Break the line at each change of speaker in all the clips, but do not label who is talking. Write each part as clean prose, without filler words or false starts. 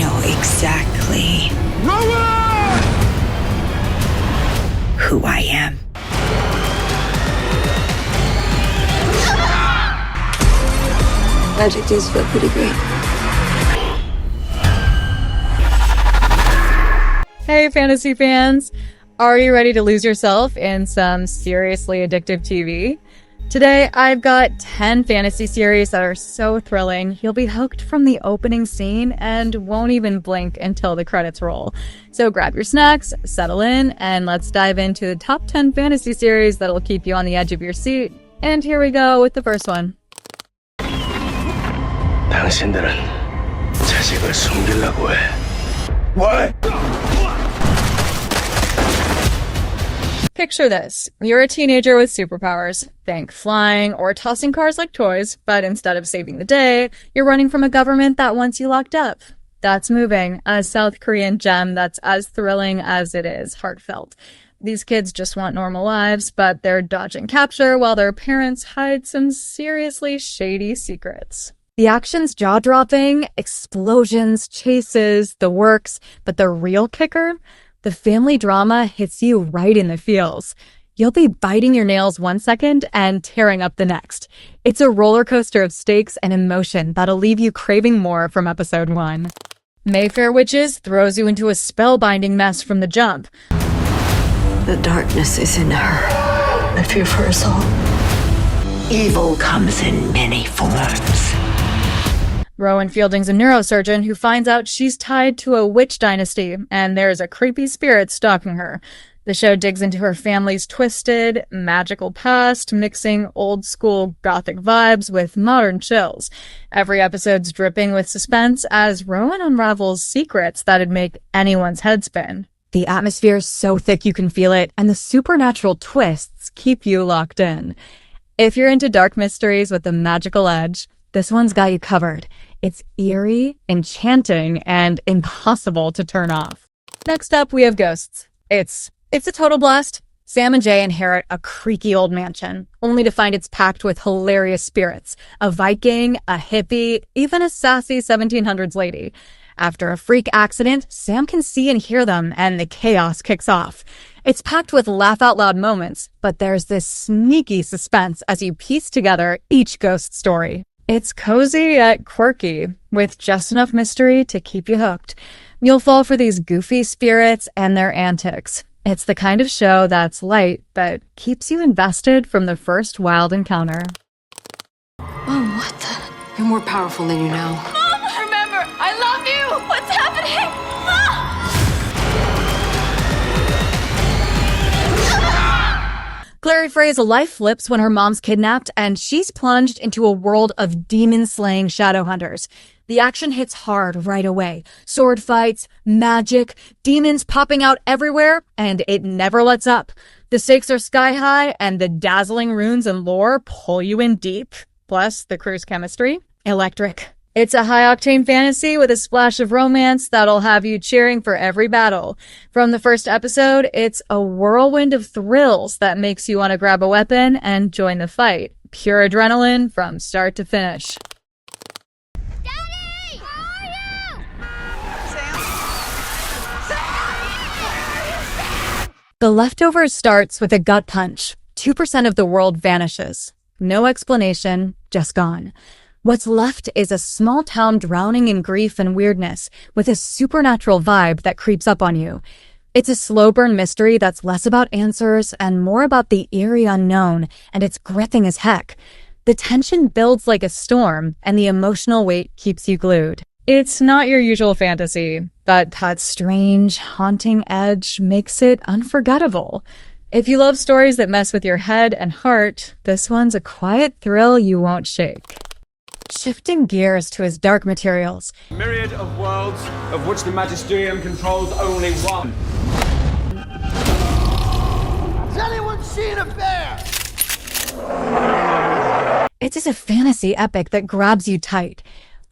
know exactly who I am.
Adjectives feel pretty great.
Hey, fantasy fans! Are you ready to lose yourself in some seriously addictive TV? Today, I've got 10 fantasy series that are so thrilling, you'll be hooked from the opening scene and won't even blink until the credits roll. So grab your snacks, settle in, and let's dive into the top 10 fantasy series that'll keep you on the edge of your seat. And here we go with the first one.
당신들은 자식을 숨기려고 해. What?
Picture this. You're a teenager with superpowers. Think flying or tossing cars like toys, but instead of saving the day, you're running from a government that wants you locked up. That's Moving, a South Korean gem that's as thrilling as it is heartfelt. These kids just want normal lives, but they're dodging capture while their parents hide some seriously shady secrets. The action's jaw-dropping, explosions, chases, the works, but the real kicker? The family drama hits you right in the feels. You'll be biting your nails one second and tearing up the next. It's a roller coaster of stakes and emotion that'll leave you craving more from episode 1. MAYFAIR Witches throws you into a spellbinding mess from the jump.
The darkness is in her. I fear for us all.
Evil comes in many forms.
Rowan Fielding's a neurosurgeon who finds out she's tied to a witch dynasty, and there's a creepy spirit stalking her. The show digs into her family's twisted, magical past, mixing old-school gothic vibes with modern chills. Every episode's dripping with suspense as Rowan unravels secrets that'd make anyone's head spin. The atmosphere's so thick you can feel it, and the supernatural twists keep you locked in. If you're into dark mysteries with a magical edge, this one's got you covered. It's eerie, enchanting, and impossible to turn off. Next up, we have Ghosts. It's a total blast. Sam and Jay inherit a creaky old mansion, only to find it's packed with hilarious spirits. A Viking, a hippie, even a sassy 1700s lady. After a freak accident, Sam can see and hear them, and the chaos kicks off. It's packed with laugh-out-loud moments, but there's this sneaky suspense as you piece together each ghost story. It's cozy yet quirky, with just enough mystery to keep you hooked. You'll fall for these goofy spirits and their antics. It's the kind of show that's light, but keeps you invested from the first wild encounter.
Oh, what the? You're more powerful than you know.
Mom, remember, I love you! What's happening? Ah!
Clary Frey's life flips when her mom's kidnapped, and she's plunged into a world of demon-slaying Shadowhunters. The action hits hard right away. Sword fights, magic, demons popping out everywhere, and it never lets up. The stakes are sky high, and the dazzling runes and lore pull you in deep. Plus, the crew's chemistry, electric. It's a high-octane fantasy with a splash of romance that'll have you cheering for every battle. From the first episode, it's a whirlwind of thrills that makes you want to grab a weapon and join the fight. Pure adrenaline from start to finish.
Daddy! Where are you?
The Leftovers starts with a gut punch. 2% of the world vanishes. No explanation, just gone. What's left is a small town drowning in grief and weirdness, with a supernatural vibe that creeps up on you. It's a slow burn mystery that's less about answers and more about the eerie unknown, and it's gripping as heck. The tension builds like a storm, and the emotional weight keeps you glued. It's not your usual fantasy, but that strange, haunting edge makes it unforgettable. If you love stories that mess with your head and heart, this one's a quiet thrill you won't shake. Shifting gears to his dark materials.
Myriad of worlds, of which the Magisterium controls only one.
Has anyone seen a bear?
It is a fantasy epic that grabs you tight.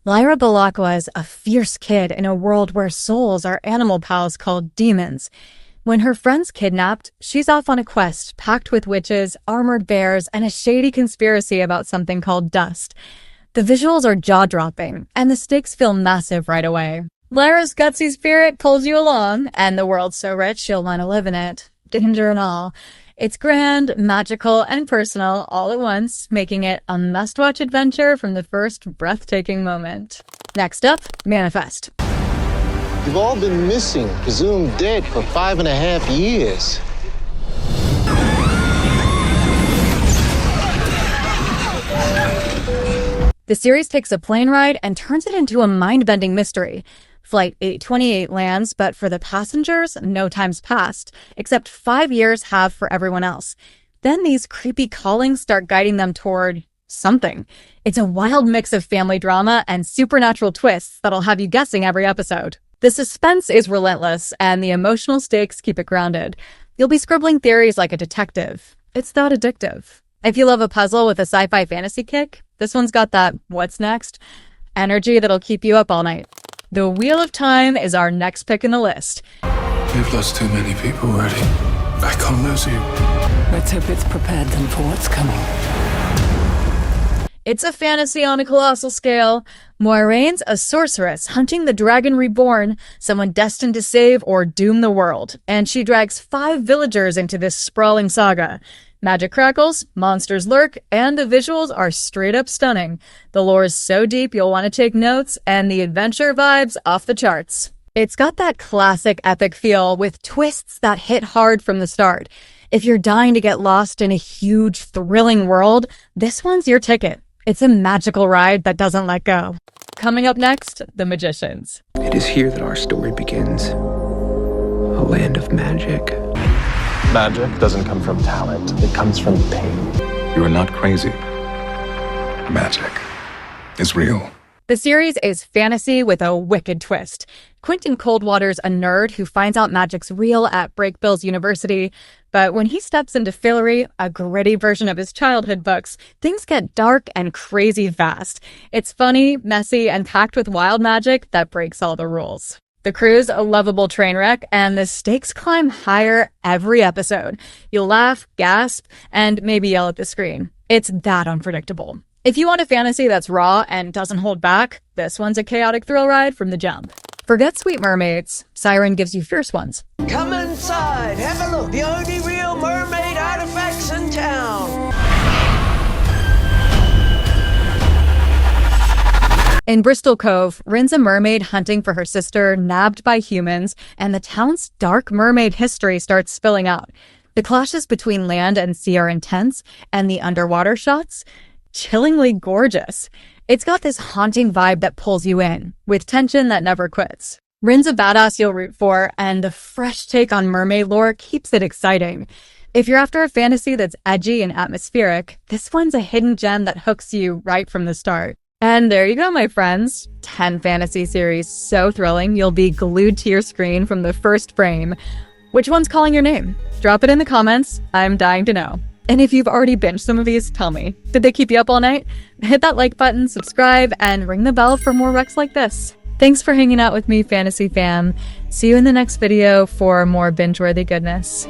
Lyra Belacqua is a fierce kid in a world where souls are animal pals called demons. When her friend's kidnapped, she's off on a quest packed with witches, armored bears, and a shady conspiracy about something called dust. The visuals are jaw-dropping, and the stakes feel massive right away. Lara's gutsy spirit pulls you along, and the world's so rich you'll want to live in it. Danger and all. It's grand, magical, and personal all at once, making it a must-watch adventure from the first breathtaking moment. Next up, Manifest.
You've all been missing, presumed dead for 5.5 years.
The series takes a plane ride and turns it into a mind-bending mystery. Flight 828 lands, but for the passengers, no time's passed, except 5 years have for everyone else. Then these creepy callings start guiding them toward something. It's a wild mix of family drama and supernatural twists that'll have you guessing every episode. The suspense is relentless, and the emotional stakes keep it grounded. You'll be scribbling theories like a detective. It's that addictive. If you love a puzzle with a sci-fi fantasy kick, this one's got that what's next energy that'll keep you up all night. The Wheel of Time is our next pick in the list.
We've lost too many people already. I can't lose you.
Let's hope it's prepared them for what's coming.
It's a fantasy on a colossal scale. Moiraine's a sorceress hunting the dragon reborn, someone destined to save or doom the world, and she drags 5 villagers into this sprawling saga. Magic crackles, monsters lurk, and the visuals are straight up stunning. The lore is so deep you'll want to take notes, and the adventure vibes off the charts. It's got that classic epic feel with twists that hit hard from the start. If you're dying to get lost in a huge, thrilling world, this one's your ticket. It's a magical ride that doesn't let go. Coming up next, The Magicians.
It is here that our story begins. A land of magic.
Magic doesn't come from talent, it comes from pain.
You are not crazy. Magic is real.
The series is fantasy with a wicked twist. Quentin Coldwater's a nerd who finds out magic's real at Breakbills University, but when he steps into Fillory, a gritty version of his childhood books, things get dark and crazy fast. It's funny, messy, and packed with wild magic that breaks all the rules. The crew's a lovable train wreck, and the stakes climb higher every episode. You'll laugh, gasp, and maybe yell at the screen. It's that unpredictable. If you want a fantasy that's raw and doesn't hold back, this one's a chaotic thrill ride from the jump. Forget sweet mermaids. Siren gives you fierce ones.
Come inside, have a look. The only real mermaid artifacts in town.
In Bristol Cove, Rin's a mermaid hunting for her sister, nabbed by humans, and the town's dark mermaid history starts spilling out. The clashes between land and sea are intense, and the underwater shots? Chillingly gorgeous. It's got this haunting vibe that pulls you in, with tension that never quits. Rin's a badass you'll root for, and the fresh take on mermaid lore keeps it exciting. If you're after a fantasy that's edgy and atmospheric, this one's a hidden gem that hooks you right from the start. And there you go, my friends. 10 fantasy series so thrilling you'll be glued to your screen from the first frame. Which one's calling your name? Drop it in the comments. I'm dying to know. And if you've already binged some of these, tell me. Did they keep you up all night? Hit that like button, subscribe, and ring the bell for more recs like this. Thanks for hanging out with me, Fantasy Fam. See you in the next video for more binge-worthy goodness.